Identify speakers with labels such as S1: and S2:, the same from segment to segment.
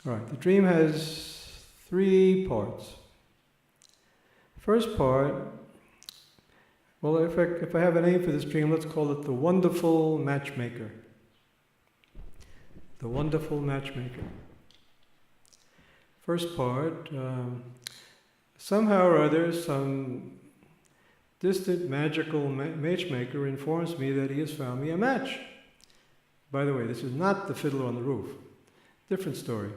S1: All right, the dream has 3 parts. First part, well, if I have a name for this dream, let's call it the wonderful matchmaker. The wonderful matchmaker. First part, somehow or other, some distant magical matchmaker informs me that he has found me a match. By the way, this is not the fiddler on the roof. Different story.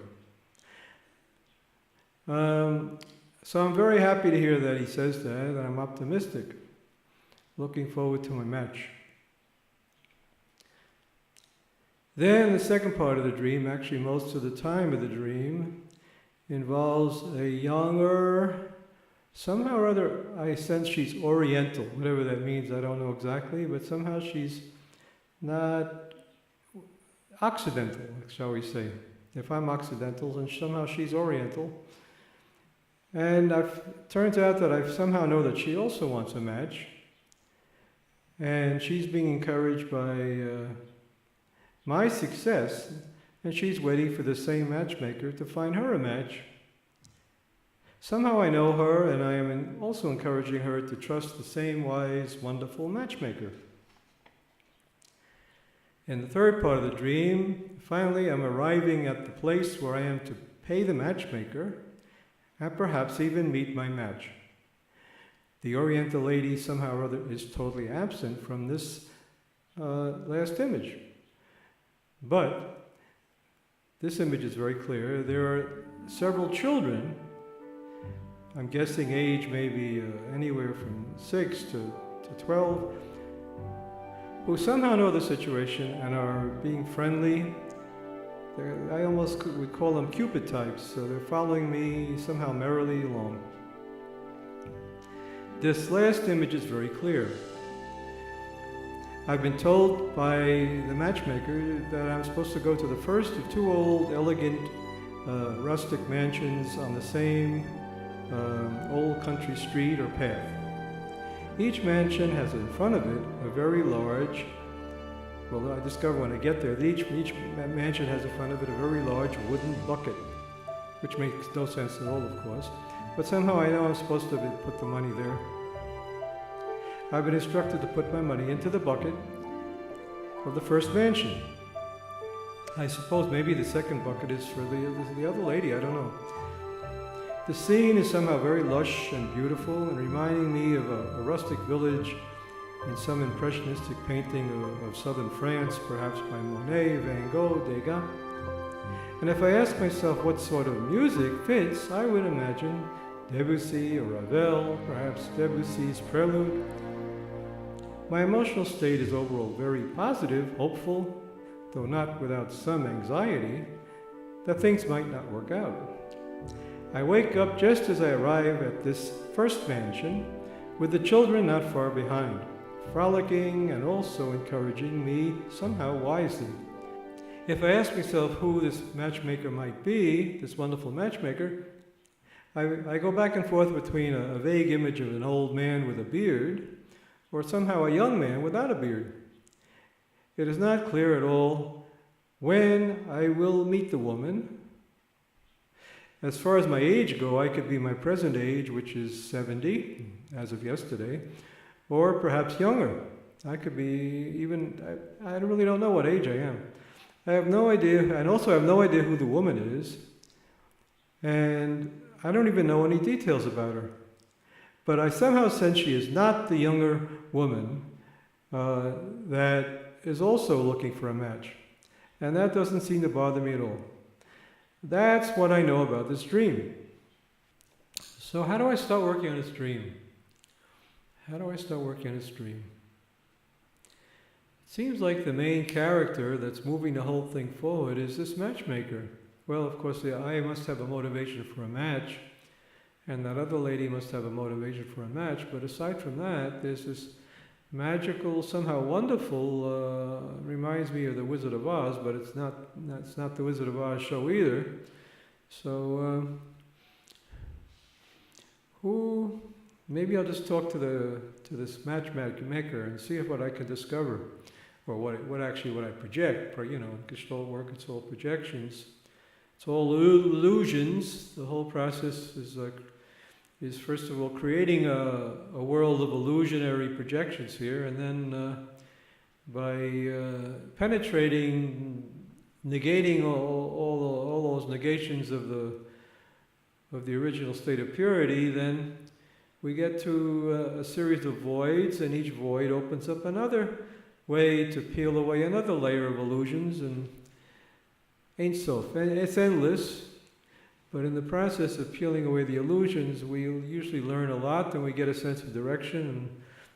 S1: So I'm very happy to hear that he says that, and I'm optimistic. Looking forward to my match. Then the second part of the dream, actually most of the time of the dream, involves a younger, somehow or other I sense she's Oriental, whatever that means, I don't know exactly, but somehow she's not Occidental, shall we say. If I'm Occidental, then somehow she's Oriental. And turns out that I somehow know that she also wants a match. And she's being encouraged by my success, and she's waiting for the same matchmaker to find her a match. Somehow I know her, and I am also encouraging her to trust the same wise, wonderful matchmaker. In the third part of the dream, finally I'm arriving at the place where I am to pay the matchmaker, and perhaps even meet my match. The Oriental lady somehow or other is totally absent from this last image. But this image is very clear. There are several children, I'm guessing age maybe anywhere from 6 to 12, who somehow know the situation and are being friendly. I almost would call them Cupid types, so they're following me somehow merrily along. This last image is very clear. I've been told by the matchmaker that I'm supposed to go to the first of 2 old, elegant, rustic mansions on the same old country street or path. Each mansion has in front of it a very large, well, I discover when I get there, each mansion has in front of it a very large wooden bucket, which makes no sense at all, of course, but somehow I know I'm supposed to put the money there. I've been instructed to put my money into the bucket of the first mansion. I suppose maybe the second bucket is for the other lady, I don't know. The scene is somehow very lush and beautiful and reminding me of a rustic village in some impressionistic painting of southern France, perhaps by Monet, Van Gogh, Degas. And if I ask myself what sort of music fits, I would imagine Debussy or Ravel, perhaps Debussy's Prelude. My emotional state is overall very positive, hopeful, though not without some anxiety, that things might not work out. I wake up just as I arrive at this first mansion, with the children not far behind, frolicking and also encouraging me somehow wisely. If I ask myself who this matchmaker might be, this wonderful matchmaker, I go back and forth between a vague image of an old man with a beard, or somehow a young man without a beard. It is not clear at all when I will meet the woman. As far as my age go, I could be my present age, which is 70, as of yesterday, or perhaps younger. I could be even, I really don't know what age I am. I have no idea, and also I have no idea who the woman is, and I don't even know any details about her. But I somehow sense she is not the younger woman that is also looking for a match. And that doesn't seem to bother me at all. That's what I know about this dream. So how do I start working on this dream? How do I start working on this dream? It seems like the main character that's moving the whole thing forward is this matchmaker. Well, of course, I must have a motivation for a match, and that other lady must have a motivation for a match, but aside from that, there's this magical, somehow wonderful, reminds me of the Wizard of Oz, but it's not the Wizard of Oz show either. So, maybe I'll just talk to this matchmaker and see what I can discover, or what I project. For, you know, in Gestalt work, it's all projections. It's all illusions. The whole process is first of all creating a world of illusionary projections here, and then by penetrating, negating all those negations of the original state of purity, then we get to a series of voids, and each void opens up another way to peel away another layer of illusions, and Ein Sof. And it's endless, but in the process of peeling away the illusions, we usually learn a lot, and we get a sense of direction and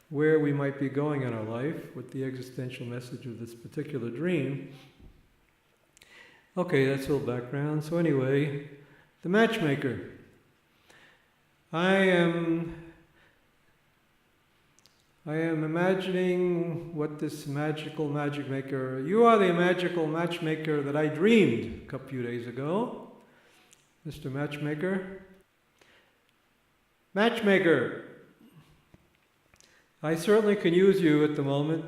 S1: where we might be going in our life with the existential message of this particular dream. Okay, that's a little background. So anyway, the matchmaker. I am imagining what this magical magic maker, you are the magical matchmaker that I dreamed a few days ago, Mr. Matchmaker. Matchmaker, I certainly can use you at the moment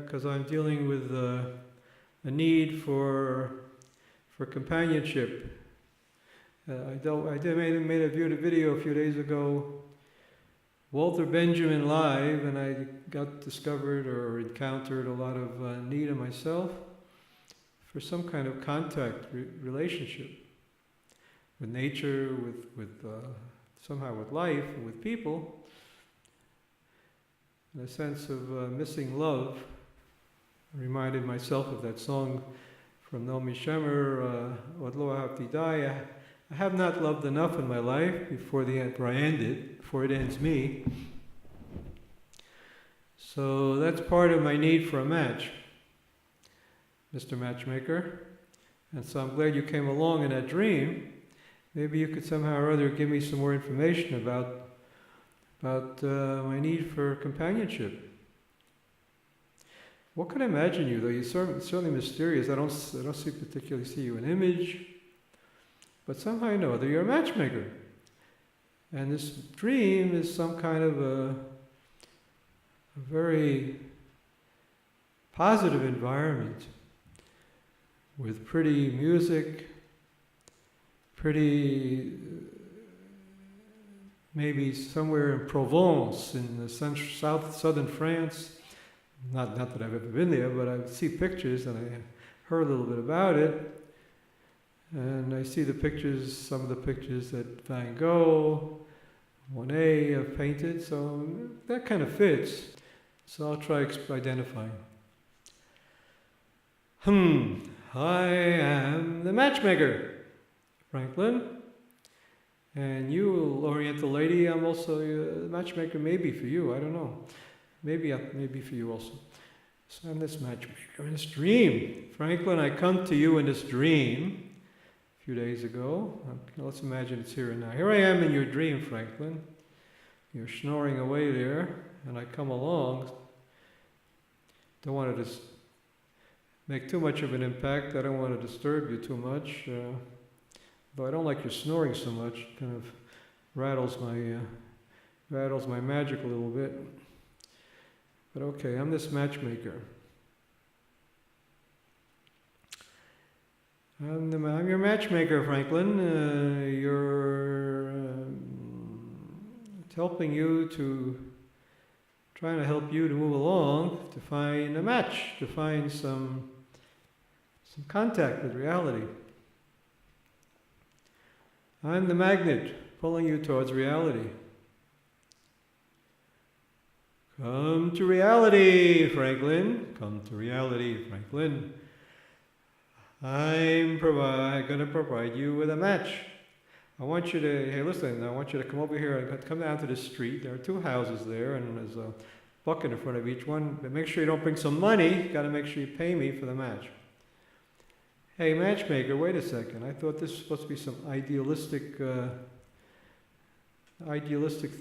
S1: because I'm dealing with a need for companionship. I made a video a few days ago, Walter Benjamin live, and I got discovered or encountered a lot of need in myself for some kind of contact relationship with nature, with somehow with life, and with people. In a sense of missing love. I reminded myself of that song from Naomi Shemer, Od Lo Ahavti Dai. I have not loved enough in my life before it ends me. So that's part of my need for a match, Mr. Matchmaker. And so I'm glad you came along in that dream. Maybe you could somehow or other give me some more information about my need for companionship. What can I imagine you, though? You're certainly mysterious. I don't particularly see you in image, but somehow I know that you're a matchmaker. And this dream is some kind of a very positive environment with pretty music, pretty maybe somewhere in Provence, in the southern France. Not that I've ever been there, but I see pictures and I heard a little bit about it. And I see the pictures, some of the pictures that Van Gogh, Monet have painted, so that kind of fits. So I'll try identifying. I am the matchmaker, Franklin. And you, Oriental lady, I'm also a matchmaker, maybe for you, I don't know. Maybe for you also. So I'm this matchmaker in this dream. Franklin, I come to you in this dream a few days ago. Let's imagine it's here and now. Here I am in your dream, Franklin. You're snoring away there, and I come along. Don't want to make too much of an impact. I don't want to disturb you too much. Though I don't like your snoring so much, it kind of rattles my magic a little bit. But okay, I'm this matchmaker. I'm your matchmaker, Franklin. It's helping you trying to help you to move along, to find a match, to find some contact with reality. I'm the magnet pulling you towards reality. Come to reality, Franklin. Come to reality, Franklin. I'm going to provide you with a match. I want you to come over here and come down to the street. There are two houses there, and there's a bucket in front of each one. But make sure you don't bring some money. Got to make sure you pay me for the match. Hey, matchmaker, wait a second. I thought this was supposed to be some idealistic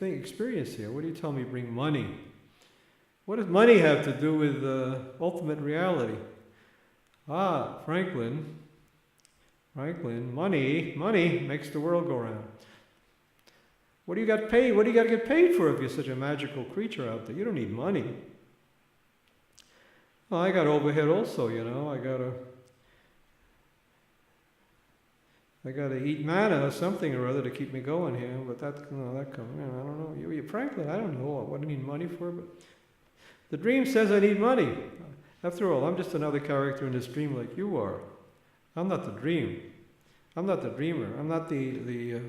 S1: experience here. What do you tell me? Bring money. What does money have to do with ultimate reality? Franklin, money makes the world go round. What do you got paid? What do you got to get paid for if you're such a magical creature out there? You don't need money. Well, I got overhead also, I got I got to eat manna or something or other to keep me going here, but that comes, I don't know. Frankly, I don't know what I need money for, but the dream says I need money. After all, I'm just another character in this dream like you are. I'm not the dream. I'm not the dreamer. I'm not the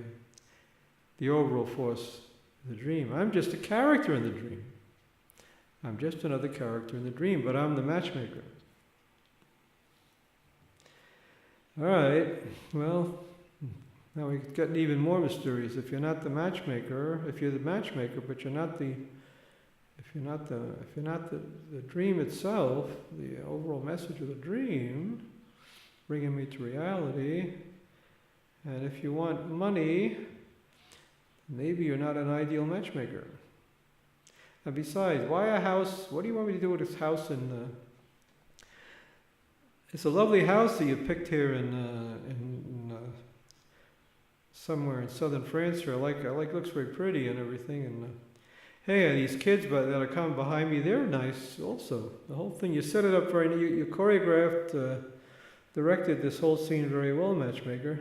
S1: overall force of the dream. I'm just a character in the dream. I'm just another character in the dream, but I'm the matchmaker. All right, well, now we're getting even more mysterious. If you're not the matchmaker, if you're the matchmaker, but you're not the dream itself, the overall message of the dream, bringing me to reality, and if you want money, maybe you're not an ideal matchmaker. And besides, why a house? What do you want me to do with this house in... It's a lovely house that you picked here in somewhere in southern France here. I like looks very pretty and everything. And hey, and these kids that are coming behind me, they're nice also. The whole thing, you set it up very. You choreographed, directed this whole scene very well, matchmaker.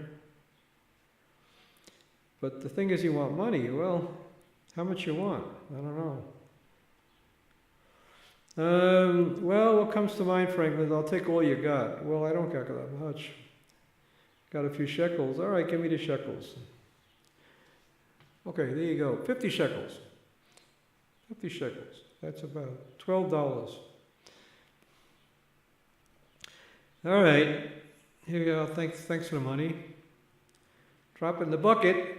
S1: But the thing is, you want money. Well, how much you want? I don't know. Well, what comes to mind, Franklin, I'll take all you got. Well, I don't got that much. Got a few shekels. All right, give me the shekels. Okay, there you go. 50 shekels. 50 shekels. That's about $12. All right, here you go. Thanks for the money. Drop in the bucket.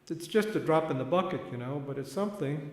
S1: It's just a drop in the bucket, but it's something.